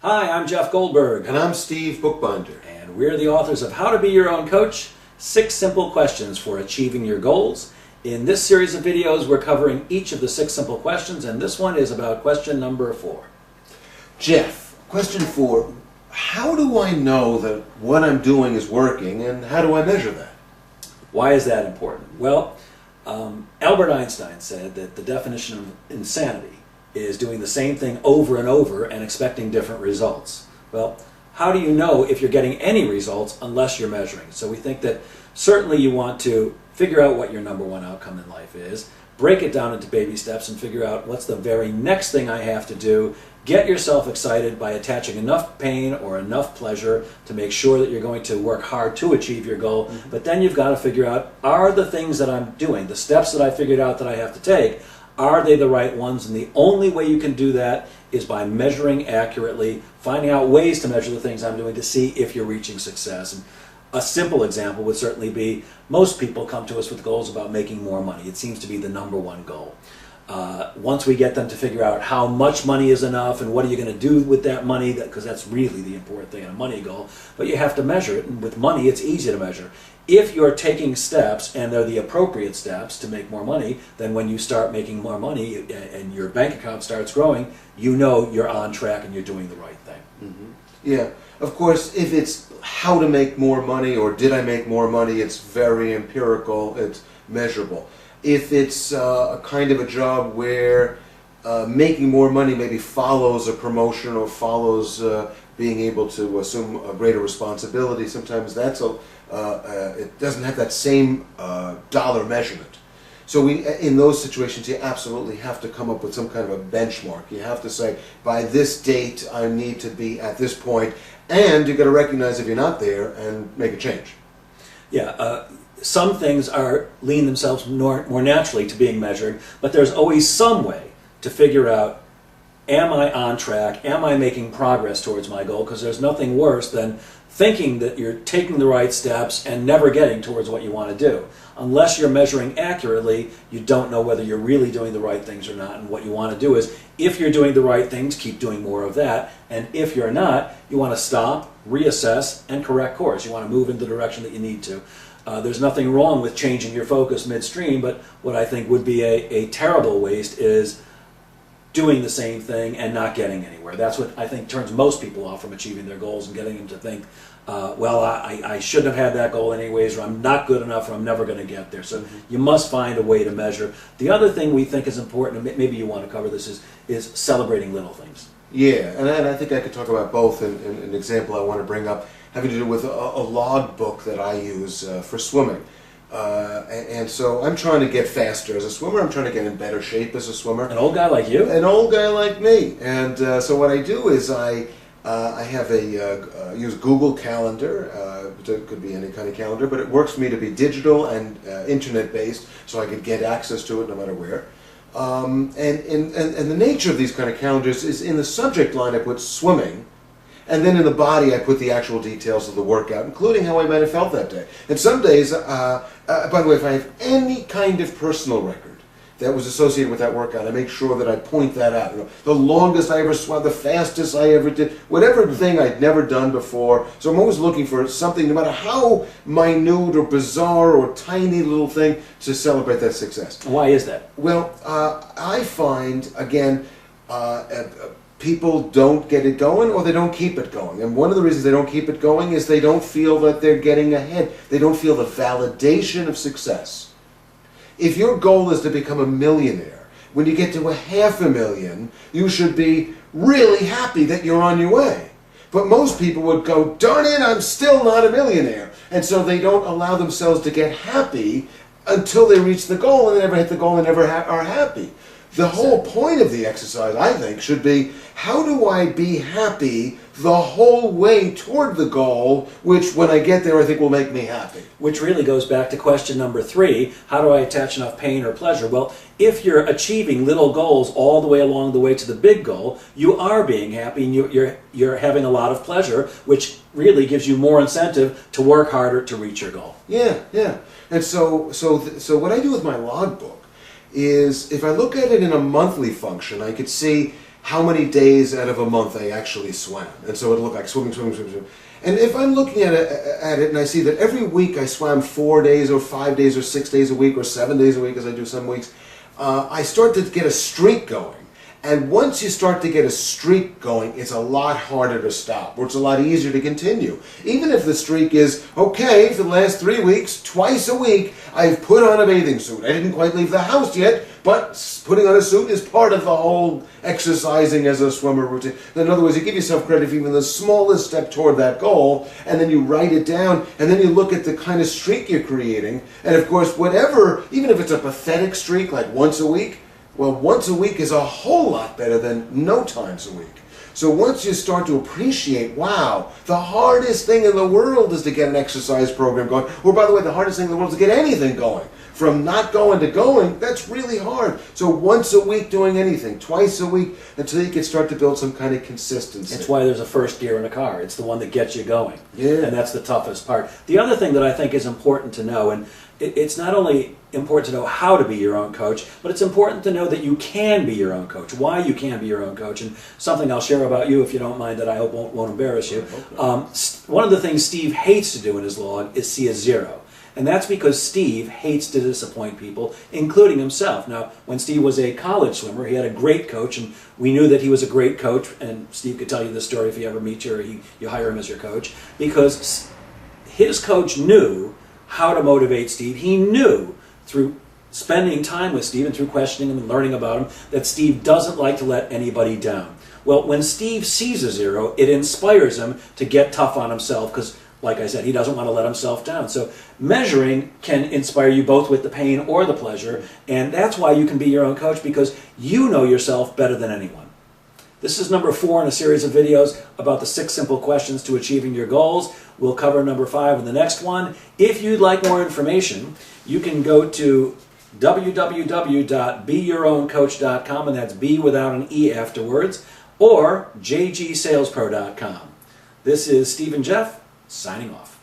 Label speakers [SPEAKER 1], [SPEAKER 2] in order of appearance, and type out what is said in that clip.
[SPEAKER 1] Hi, I'm Jeff Goldberg.
[SPEAKER 2] And I'm Steve Bookbinder.
[SPEAKER 1] And we're the authors of How to Be Your Own Coach, 6 Simple Questions for Achieving Your Goals. In this series of videos, we're covering each of the 6 simple questions, and this one is about question number 4.
[SPEAKER 2] Jeff, question 4. How do I know that what I'm doing is working, and how do I measure that?
[SPEAKER 1] Why is that important? Well, Albert Einstein said that the definition of insanity is doing the same thing over and over and expecting different results. Well, how do you know if you're getting any results unless you're measuring? So we think that certainly you want to figure out what your number one outcome in life is, break it down into baby steps and figure out what's the very next thing I have to do. Get yourself excited by attaching enough pain or enough pleasure to make sure that you're going to work hard to achieve your goal. But then you've got to figure out, are the things that I'm doing, the steps that I figured out that I have to take, are they the right ones? And the only way you can do that is by measuring accurately, finding out ways to measure the things I'm doing to see if you're reaching success. And a simple example would certainly be, most people come to us with goals about making more money. It seems to be the number one goal. Once we get them to figure out how much money is enough and what are you going to do with that money, because that's really the important thing in a money goal, but you have to measure it, and with money it's easy to measure. If you're taking steps and they're the appropriate steps to make more money, then when you start making more money and your bank account starts growing, you know you're on track and you're doing the right thing.
[SPEAKER 2] Mm-hmm. Yeah, of course, if it's how to make more money or did I make more money, it's very empirical, it's measurable. If it's a kind of a job where making more money maybe follows a promotion or follows being able to assume a greater responsibility, sometimes that's it doesn't have that same dollar measurement. So in those situations, you absolutely have to come up with some kind of a benchmark. You have to say, by this date, I need to be at this point, and you've got to recognize if you're not there and make a change.
[SPEAKER 1] Yeah, some things lean themselves more naturally to being measured, but there's always some way to figure out, am I on track? Am I making progress towards my goal? Because there's nothing worse than thinking that you're taking the right steps and never getting towards what you want to do. Unless you're measuring accurately, you don't know whether you're really doing the right things or not. And what you want to do is, if you're doing the right things, keep doing more of that. And if you're not, you want to stop, reassess, and correct course. You want to move in the direction that you need to. There's nothing wrong with changing your focus midstream, but what I think would be a terrible waste is doing the same thing and not getting anywhere. That's what I think turns most people off from achieving their goals and getting them to think, well, I shouldn't have had that goal anyways, or I'm not good enough, or I'm never going to get there. So you must find a way to measure. The other thing we think is important, and maybe you want to cover this, is celebrating little things.
[SPEAKER 2] Yeah, and I think I could talk about both. And an example I want to bring up having to do with a log book that I use for swimming. And so I'm trying to get faster as a swimmer. I'm trying to get in better shape as a swimmer.
[SPEAKER 1] An old guy like you?
[SPEAKER 2] An old guy like me. And so what I do is I have use Google Calendar. It could be any kind of calendar, but it works for me to be digital and internet-based, so I could get access to it no matter where. And the nature of these kind of calendars is, in the subject line I put swimming, and then in the body I put the actual details of the workout, including how I might have felt that day. And some days, by the way, if I have any kind of personal record that was associated with that workout, I make sure that I point that out. You know, the longest I ever swam, the fastest I ever did, whatever thing I'd never done before. So I'm always looking for something, no matter how minute or bizarre or tiny little thing, to celebrate that success.
[SPEAKER 1] Why is that?
[SPEAKER 2] Well, I find, again, people don't get it going, or they don't keep it going. And one of the reasons they don't keep it going is they don't feel that they're getting ahead. They don't feel the validation of success. If your goal is to become a millionaire, when you get to $500,000, you should be really happy that you're on your way. But most people would go, darn it, I'm still not a millionaire. And so they don't allow themselves to get happy until they reach the goal, and they never hit the goal and never are happy. The whole point of the exercise, I think, should be, how do I be happy the whole way toward the goal, which when I get there I think will make me happy?
[SPEAKER 1] Which really goes back to question number 3, how do I attach enough pain or pleasure? Well, if you're achieving little goals all the way along the way to the big goal, you are being happy and you're having a lot of pleasure, which really gives you more incentive to work harder to reach your goal.
[SPEAKER 2] Yeah. And so what I do with my logbook is, if I look at it in a monthly function, I could see how many days out of a month I actually swam. And so it'll look like swimming, swimming, swimming, swimming. And if I'm looking at it and I see that every week I swam 4 days or 5 days or 6 days a week or 7 days a week, as I do some weeks, I start to get a streak going. And once you start to get a streak going, it's a lot harder to stop, or it's a lot easier to continue. Even if the streak is, okay, for the last 3 weeks, twice a week, I've put on a bathing suit. I didn't quite leave the house yet, but putting on a suit is part of the whole exercising as a swimmer routine. In other words, you give yourself credit for even the smallest step toward that goal, and then you write it down, and then you look at the kind of streak you're creating. And of course, whatever, even if it's a pathetic streak, like once a week, well, once a week is a whole lot better than no times a week. So once you start to appreciate, wow, the hardest thing in the world is to get an exercise program going. Or by the way, the hardest thing in the world is to get anything going. From not going to going, that's really hard. So once a week doing anything, twice a week, until you can start to build some kind of consistency.
[SPEAKER 1] It's why there's a first gear in a car. It's the one that gets you going.
[SPEAKER 2] Yeah.
[SPEAKER 1] And that's the toughest part. The other thing that I think is important to know, and it's not only important to know how to be your own coach, but it's important to know that you can be your own coach, why you can be your own coach, and something I'll share about you, if you don't mind, that I hope won't embarrass you. One of the things Steve hates to do in his log is see a zero. And that's because Steve hates to disappoint people, including himself. Now, when Steve was a college swimmer, he had a great coach, and we knew that he was a great coach, and Steve could tell you this story if he ever meets you or you hire him as your coach, because his coach knew how to motivate Steve. He knew through spending time with Steve and through questioning him and learning about him that Steve doesn't like to let anybody down. Well, when Steve sees a zero, it inspires him to get tough on himself because, like I said, he doesn't want to let himself down. So measuring can inspire you both with the pain or the pleasure, and that's why you can be your own coach, because you know yourself better than anyone. This is number 4 in a series of videos about the 6 simple questions to achieving your goals. We'll cover number 5 in the next one. If you'd like more information, you can go to www.beyourowncoach.com, and that's B without an E afterwards, or jgsalespro.com. This is Steve and Jeff, signing off.